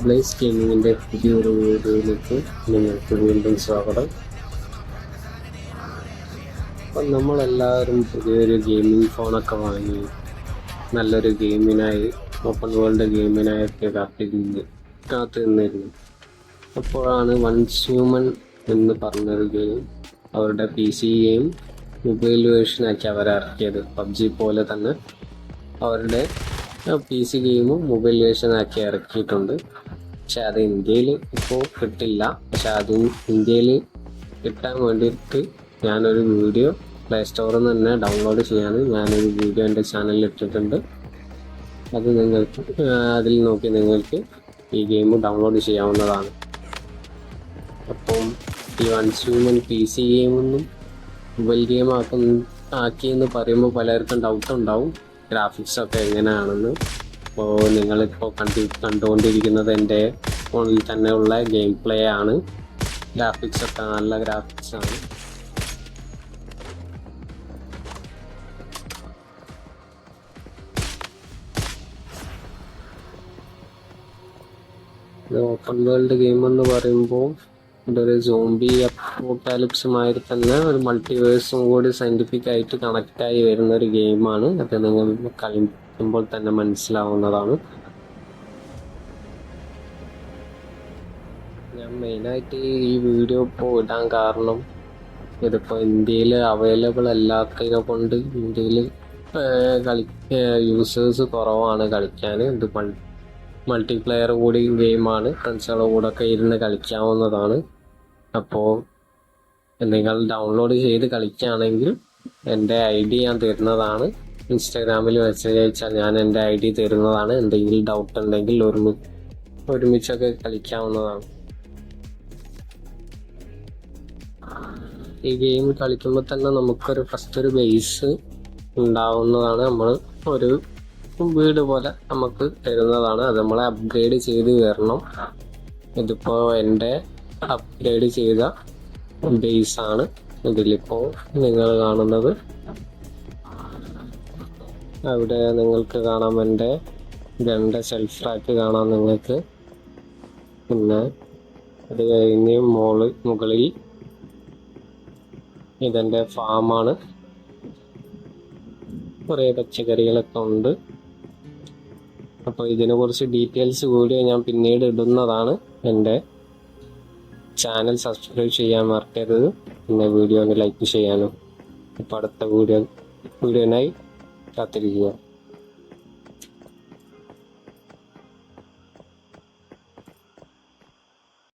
Blaze ഗെയിമിങ്ങിൻ്റെ പുതിയൊരു വീഡിയോയിലേക്ക് നിങ്ങൾക്ക് വീണ്ടും സ്വാഗതം. അപ്പം നമ്മളെല്ലാവരും പുതിയൊരു ഗെയിമിംഗ് ഫോണൊക്കെ വാങ്ങി നല്ലൊരു ഗെയിമിനായി ഓപ്പൺ വേൾഡ് ഗെയിമിനായൊക്കെ കാത്തു നിന്നിരുന്നു. അപ്പോഴാണ് വൺസ് ഹ്യൂമൻ എന്ന് പറഞ്ഞൊരു ഗെയിം അവരുടെ PC ഗെയിം മൊബൈൽ വേർഷനാക്കി അവരിറക്കിയത്. പബ്ജി പോലെ തന്നെ അവരുടെ PC ഗെയിമും മൊബൈൽ വേർഷനാക്കി ഇറക്കിയിട്ടുണ്ട്. പക്ഷെ അത് ഇന്ത്യയിൽ ഇപ്പോൾ കിട്ടില്ല. പക്ഷെ അത് ഇന്ത്യയിൽ കിട്ടാൻ വേണ്ടിയിട്ട് ഞാനൊരു വീഡിയോ പ്ലേ സ്റ്റോറിൽ നിന്ന് തന്നെ ഡൗൺലോഡ് ചെയ്യാൻ ഞാനൊരു വീഡിയോ എൻ്റെ ചാനലിൽ ഇട്ടിട്ടുണ്ട്. അത് നിങ്ങൾക്ക് അതിൽ നോക്കി നിങ്ങൾക്ക് ഈ ഗെയിം ഡൗൺലോഡ് ചെയ്യാവുന്നതാണ്. അപ്പം ഈ വൺസ് ഹ്യൂമൻ PC ഗെയിമൊന്നും മൊബൈൽ ഗെയിം ആക്കിയെന്ന് പറയുമ്പോൾ പലർക്കും ഡൗട്ട് ഉണ്ടാവും ഗ്രാഫിക്സൊക്കെ എങ്ങനെയാണെന്ന്. അപ്പോൾ നിങ്ങളിപ്പോൾ കണ്ടുകൊണ്ടിരിക്കുന്നത് എൻ്റെ ഫോണിൽ തന്നെയുള്ള ഗെയിം പ്ലേ ആണ്. ഗ്രാഫിക്സൊക്കെ നല്ല ഗ്രാഫിക്സാണ്. ഇത് ഓപ്പൺ വേൾഡ് ഗെയിം എന്ന് പറയുമ്പോൾ ഇതൊരു സോംബി അപ്പോക്കാലിപ്സുമായി തന്നെ ഒരു മൾട്ടിവേഴ്സും കൂടി സയൻറ്റിഫിക് ആയിട്ട് കണക്റ്റായി വരുന്ന ഒരു ഗെയിമാണ്. അത് നിങ്ങൾ കളിക്കുമ്പോൾ തന്നെ മനസ്സിലാവുന്നതാണ്. ഞാൻ മെയിനായിട്ട് ഈ വീഡിയോ ഇപ്പോൾ ഇടാൻ കാരണം ഇതിപ്പോൾ ഇന്ത്യയിൽ അവൈലബിൾ അല്ലാത്തതിനെ കൊണ്ട് ഇന്ത്യയിൽ യൂസേഴ്സ് കുറവാണ് കളിക്കാൻ. ഇത് മൾട്ടിപ്ലെയർ കൂടി ഗെയിമാണ്. ഫ്രണ്ട്സുകളുടെ കൂടെ ഒക്കെ ഇരുന്ന് കളിക്കാവുന്നതാണ്. അപ്പോൾ നിങ്ങൾ ഡൗൺലോഡ് ചെയ്ത് കളിക്കുകയാണെങ്കിൽ എൻ്റെ ID ഞാൻ തരുന്നതാണ്. ഇൻസ്റ്റാഗ്രാമിൽ മെസ്സേജ് അയച്ചാൽ ഞാൻ എൻ്റെ ID തരുന്നതാണ്. എന്തെങ്കിലും ഡൗട്ട് ഉണ്ടെങ്കിൽ ഒരുമിച്ചൊക്കെ കളിക്കാവുന്നതാണ്. ഈ ഗെയിം കളിക്കുമ്പോൾ തന്നെ നമുക്കൊരു ഫസ്റ്റ് ബേസ് ഉണ്ടാവുന്നതാണ്. നമ്മൾ ഒരു വീട് പോലെ നമുക്ക് തരുന്നതാണ്. അത് നമ്മളെ അപ്ഗ്രേഡ് ചെയ്ത് വരണം. ഇതിപ്പോൾ എൻ്റെ അപ്ഗ്രേഡ് ചെയ്ത ബേസാണ് ഇതിലിപ്പോൾ നിങ്ങൾ കാണുന്നത്. അവിടെ നിങ്ങൾക്ക് കാണാം എൻ്റെ ഗണ്ണിൻ്റെ സെൽഫ് ട്രാക്ക് കാണാം നിങ്ങൾക്ക്. പിന്നെ അത് കഴിഞ്ഞ് മുകളിൽ ഇതെൻ്റെ ഫാമാണ്. കുറേ പച്ചക്കറികളൊക്കെ ഉണ്ട്. അപ്പോൾ ഇതിനെക്കുറിച്ച് ഡീറ്റെയിൽസ് വീഡിയോ ഞാൻ പിന്നീട് ഇടുന്നതാണ്. എൻ്റെ ചാനൽ സബ്സ്ക്രൈബ് ചെയ്യാൻ മറക്കരുത്. പിന്നെ വീഡിയോ ഒന്ന് ലൈക്ക് ചെയ്യാനും. അപ്പോൾ അടുത്ത വീഡിയോനായി കാത്തിരിക്കുക.